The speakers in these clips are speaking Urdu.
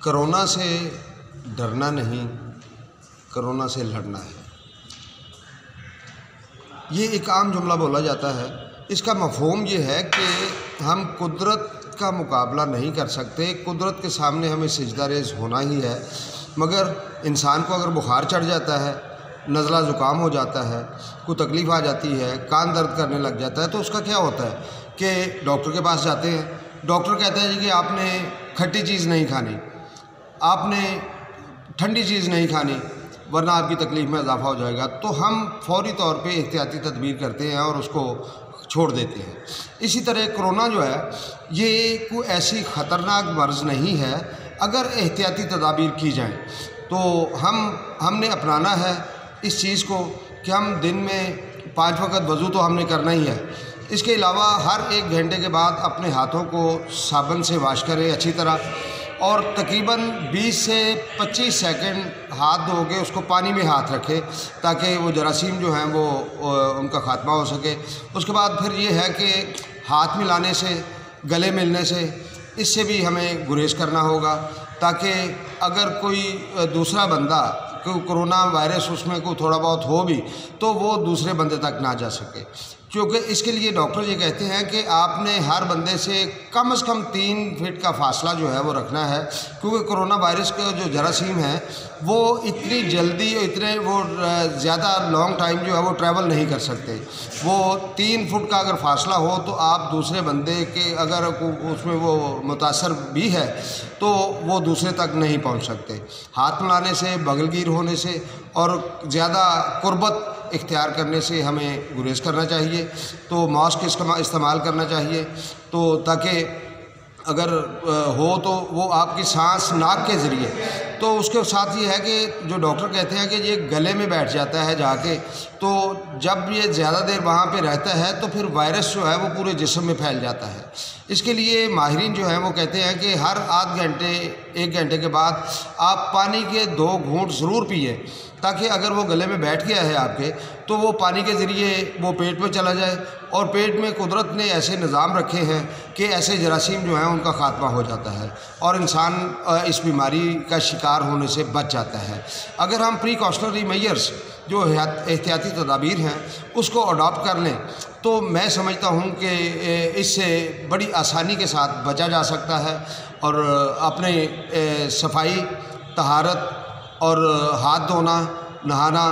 کرونا سے ڈرنا نہیں، کرونا سے لڑنا ہے۔ یہ ایک عام جملہ بولا جاتا ہے۔ اس کا مفہوم یہ ہے کہ ہم قدرت کا مقابلہ نہیں کر سکتے، قدرت کے سامنے ہمیں سجدہ ریز ہونا ہی ہے۔ مگر انسان کو اگر بخار چڑھ جاتا ہے، نزلہ زکام ہو جاتا ہے، کوئی تکلیف آ جاتی ہے، کان درد کرنے لگ جاتا ہے، تو اس کا کیا ہوتا ہے کہ ڈاکٹر کے پاس جاتے ہیں۔ ڈاکٹر کہتا ہے جی کہ آپ نے کھٹی چیز نہیں کھانی، آپ نے ٹھنڈی چیز نہیں کھانی، ورنہ آپ کی تکلیف میں اضافہ ہو جائے گا۔ تو ہم فوری طور پہ احتیاطی تدبیر کرتے ہیں اور اس کو چھوڑ دیتے ہیں۔ اسی طرح کرونا جو ہے یہ کوئی ایسی خطرناک مرض نہیں ہے، اگر احتیاطی تدابیر کی جائیں تو ہم نے اپنانا ہے اس چیز کو کہ ہم دن میں 5 وقت وضو تو ہم نے کرنا ہی ہے۔ اس کے علاوہ ہر 1 گھنٹے کے بعد اپنے ہاتھوں کو صابن سے واش کریں اچھی طرح، اور تقریباً 20 سے 25 سیکنڈ ہاتھ دھو کے اس کو پانی میں ہاتھ رکھے تاکہ وہ جراثیم جو ہیں وہ ان کا خاتمہ ہو سکے۔ اس کے بعد پھر یہ ہے کہ ہاتھ ملانے سے، گلے ملنے سے، اس سے بھی ہمیں گریز کرنا ہوگا، تاکہ اگر کوئی دوسرا بندہ کوئی کرونا وائرس اس میں کوئی تھوڑا بہت ہو بھی تو وہ دوسرے بندے تک نہ جا سکے۔ کیونکہ اس کے لیے ڈاکٹر یہ کہتے ہیں کہ آپ نے ہر بندے سے کم از کم 3 فٹ کا فاصلہ جو ہے وہ رکھنا ہے، کیونکہ کرونا وائرس کا جو جراثیم ہیں وہ اتنی جلدی اور اتنے وہ زیادہ لانگ ٹائم جو ہے وہ ٹریول نہیں کر سکتے۔ وہ 3 فٹ کا اگر فاصلہ ہو تو آپ دوسرے بندے کے اگر اس میں وہ متاثر بھی ہے تو وہ دوسرے تک نہیں پہنچ سکتے۔ ہاتھ ملانے سے، بغل گیر ہونے سے اور زیادہ قربت اختیار کرنے سے ہمیں گریز کرنا چاہیے۔ تو ماسک استعمال کرنا چاہیے، تو تاکہ اگر ہو تو وہ آپ کی سانس ناک کے ذریعے، تو اس کے ساتھ یہ ہے کہ جو ڈاکٹر کہتے ہیں کہ یہ گلے میں بیٹھ جاتا ہے جا کے، تو جب یہ زیادہ دیر وہاں پہ رہتا ہے تو پھر وائرس جو ہے وہ پورے جسم میں پھیل جاتا ہے۔ اس کے لیے ماہرین جو ہیں وہ کہتے ہیں کہ ہر آدھ گھنٹے 1 گھنٹے کے بعد آپ پانی کے 2 گھونٹ ضرور پئیں، تاکہ اگر وہ گلے میں بیٹھ گیا ہے آپ کے تو وہ پانی کے ذریعے وہ پیٹ میں چلا جائے، اور پیٹ میں قدرت نے ایسے نظام رکھے ہیں کہ ایسے جراثیم جو ہیں ان کا خاتمہ ہو جاتا ہے اور انسان اس بیماری کا شکار ہونے سے بچ جاتا ہے۔ اگر ہم پریکاشنری میئرز جو احتیاطی تدابیر ہیں اس کو اڈاپٹ کر لیں تو میں سمجھتا ہوں کہ اس سے بڑی آسانی کے ساتھ بچا جا سکتا ہے، اور اپنے صفائی، طہارت اور ہاتھ دھونا، نہانا،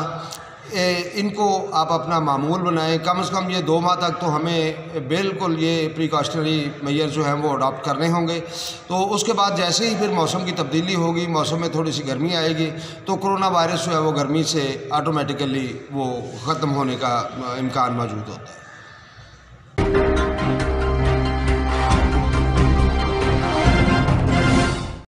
ان کو آپ اپنا معمول بنائیں۔ کم از کم یہ 2 ماہ تک تو ہمیں بالکل یہ پریکاشنری میئر جو ہیں وہ اڈاپٹ کرنے ہوں گے۔ تو اس کے بعد جیسے ہی پھر موسم کی تبدیلی ہوگی، موسم میں تھوڑی سی گرمی آئے گی، تو کرونا وائرس جو ہے وہ گرمی سے آٹومیٹیکلی وہ ختم ہونے کا امکان موجود ہوتا ہے۔